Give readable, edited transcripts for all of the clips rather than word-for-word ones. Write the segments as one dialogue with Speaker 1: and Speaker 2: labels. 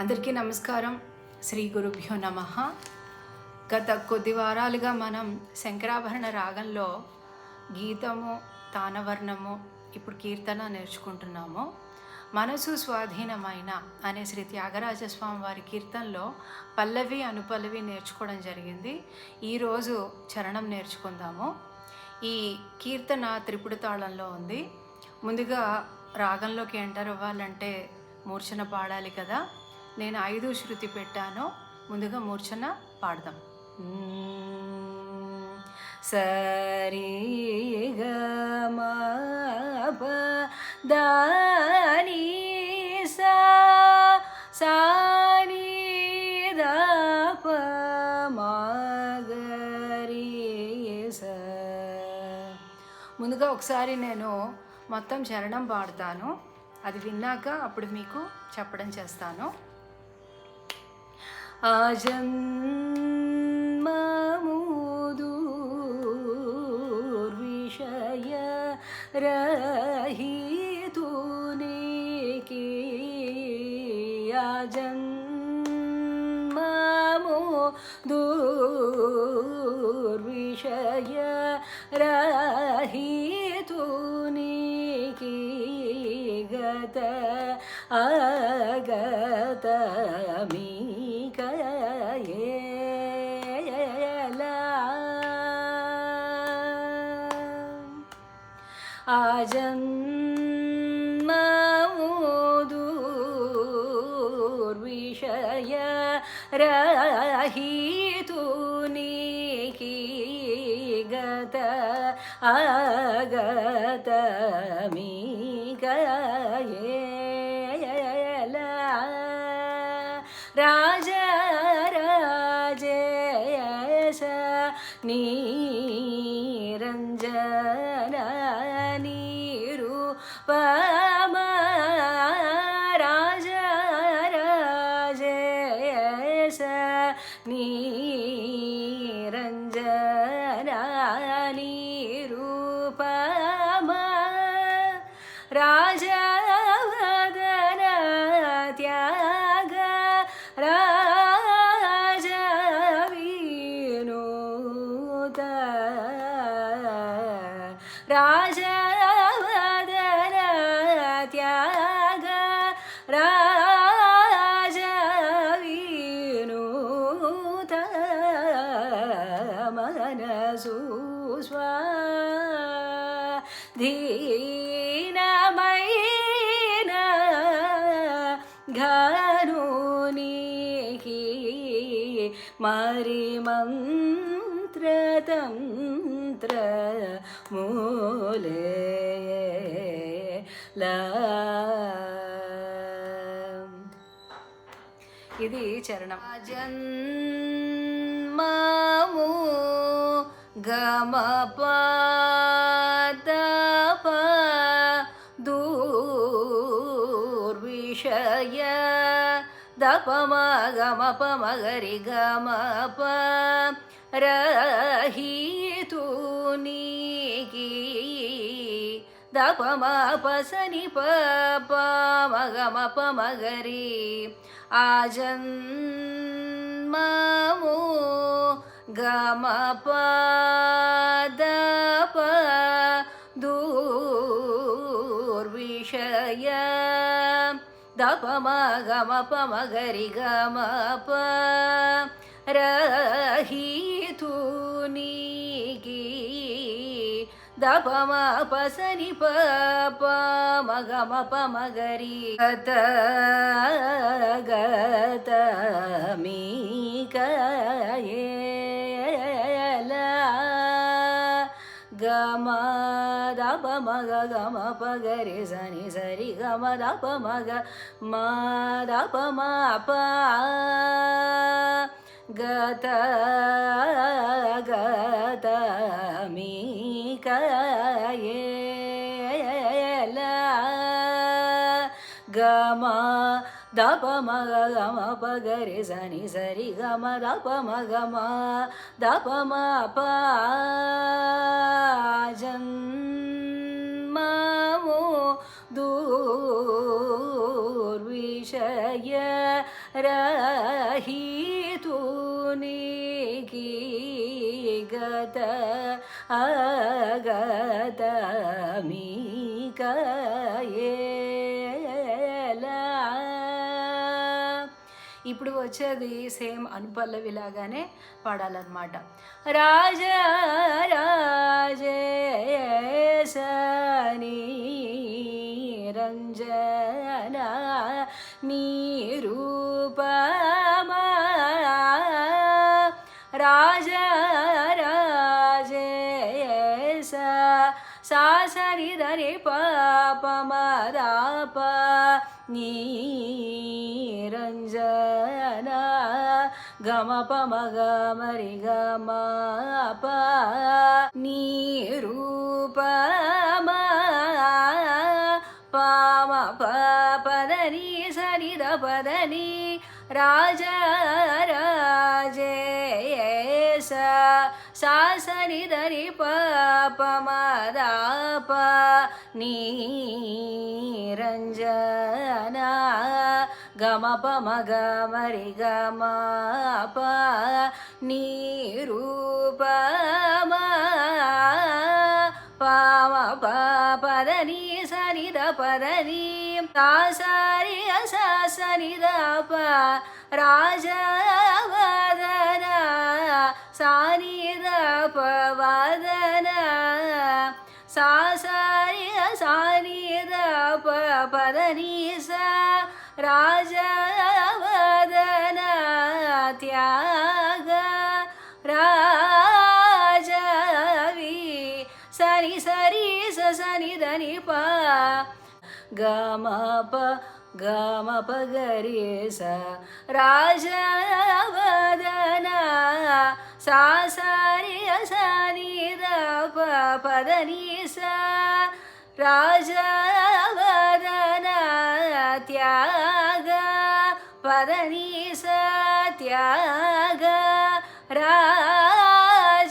Speaker 1: అందరికీ నమస్కారం. శ్రీ గురుభ్యో నమః. గత కొద్ది వారాలుగా మనం శంకరాభరణ రాగంలో గీతము, తానవర్ణము, ఇప్పుడు కీర్తన నేర్చుకుంటున్నాము. మనసు స్వాధీనమైన అనే శ్రీ త్యాగరాజస్వామి వారి కీర్తనలో పల్లవి అనుపల్లవి నేర్చుకోవడం జరిగింది. ఈరోజు చరణం నేర్చుకుందాము. ఈ కీర్తన త్రిపుడు తాళంలో ఉంది. ముందుగా రాగంలోకి ఎంటర్ అవ్వాలంటే మూర్ఛన పాడాలి కదా. నేను 5 శృతి పెట్టాను. ముందుగా మూర్ఛన పాడదాం. సరి గ మ ప ద ని సా సా ని ద ప మ గ రి స. ముందుగా ఒకసారి నేను మొత్తం చరణం పాడతాను. అది విన్నాక అప్పుడు మీకు చెప్పడం చేస్తాను. ఆజన్మముదూర్విషయ రహితునికి ఆజన్మముదూర్విషయ రహితునికి గత ఆగత ఆజన్మముదూర్విషయ రహితునికి గత ఆగత రాజరాజేశ నిరంజన నిరూపమ రాజరాజేశ నిరంజన నిరూపమ రాజవదన త్యాగ రాజ వినూత రాజవదన త్యాగ రాజ వినూత మనసు స్వాధీనమైన ఘనునికి మరి మంత్రతంత్ర మూలే ఇది చరణం. జన్మము గమ పాదప దూర్విషయ దపమ గమ పమగరి గమ ప రహితునికి దపమ పసని పమ గమ పమగరి ఆజన్మము గమ పాదప దూర్విషయ దపమ గమ పమగరి గమ ప రహితునికి దపమ పసని పమ గమ పమగరి గత గత గమ దప మగ గమ పగరి సని సరి గమ దప మగ మా దప మా ప గత గత గమ దప మగ గమ పగరి సని సరి గమ దప మగ మా దప మా ప జన్మము దూర్ విషయ రహితునికి గత అగత మీకయేలా. ఇప్పుడు వచ్చేది సేమ్ అనుపల్లవిలాగానే పాడాలన్నమాట. రాజ రాజేశని రంజన నిరూపమా రాజ రాజేశ సాసరి ధరి పాపమదాప నిరంజన గమప మగ మరి గమప నిరూపమా పామ పదని సరిద పదని రాజ రాజేశ సాసరి ధరి పాపమదాప నిరంజన గమప మగ మరి గమప నిరూపమా పామ పదని సరిద పదని సాసరి సరిద ప రాజవదన సానిద పవదన సాసరి సానిద పదని స రాజవదన త్యాగ రాజవి సరి సరి సని దని ప గమప గమప గరి స రాజవదన సాసరి సనిద పదని స రాజవదన త్యాగ పదని స త్యాగ రాజవి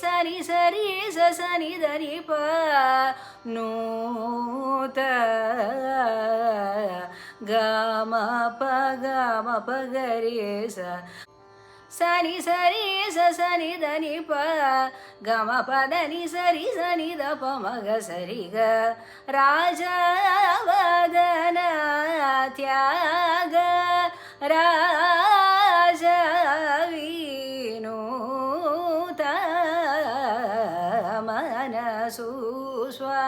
Speaker 1: సని సరి సని దని ప నూత గమప గరి స సని సరి సని దని ప గమ పదని సరి సని ద ప మగ సరి గ రాజవదన త్యాగ రాజవినూత మనసు స్వాధీనమైన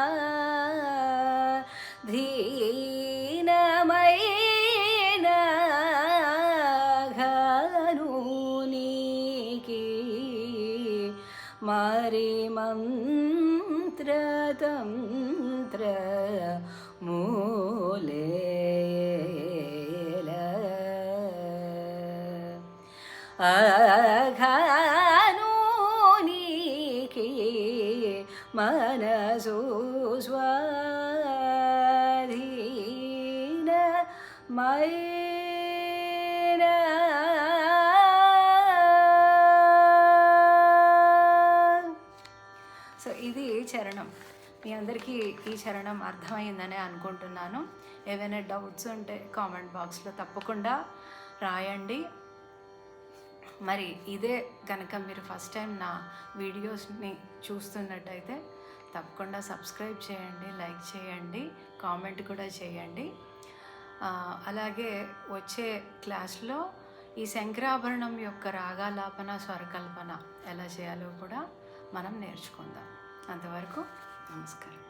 Speaker 1: ఘనునికి మరి మంత్రతంత్ర మూలేల అఘనునికి మనసు స్వాధీనమైన. సో ఇది చరణం. మీ అందరికీ ఈ చరణం అర్థమైందని అనుకుంటున్నాను. ఏవైనా డౌట్స్ ఉంటే కామెంట్ బాక్స్లో తప్పకుండా రాయండి. మరి ఇదే కనుక మీరు ఫస్ట్ టైం నా వీడియోస్ని చూస్తున్నట్టయితే తప్పకుండా సబ్స్క్రైబ్ చేయండి, లైక్ చేయండి, కామెంట్ కూడా చేయండి. అలాగే వచ్చే క్లాస్లో ఈ శంకరాభరణం యొక్క రాగాలాపన స్వరకల్పన ఎలా చేయాలో కూడా మనం నేర్చుకుందాం. అంతవరకు నమస్కారం.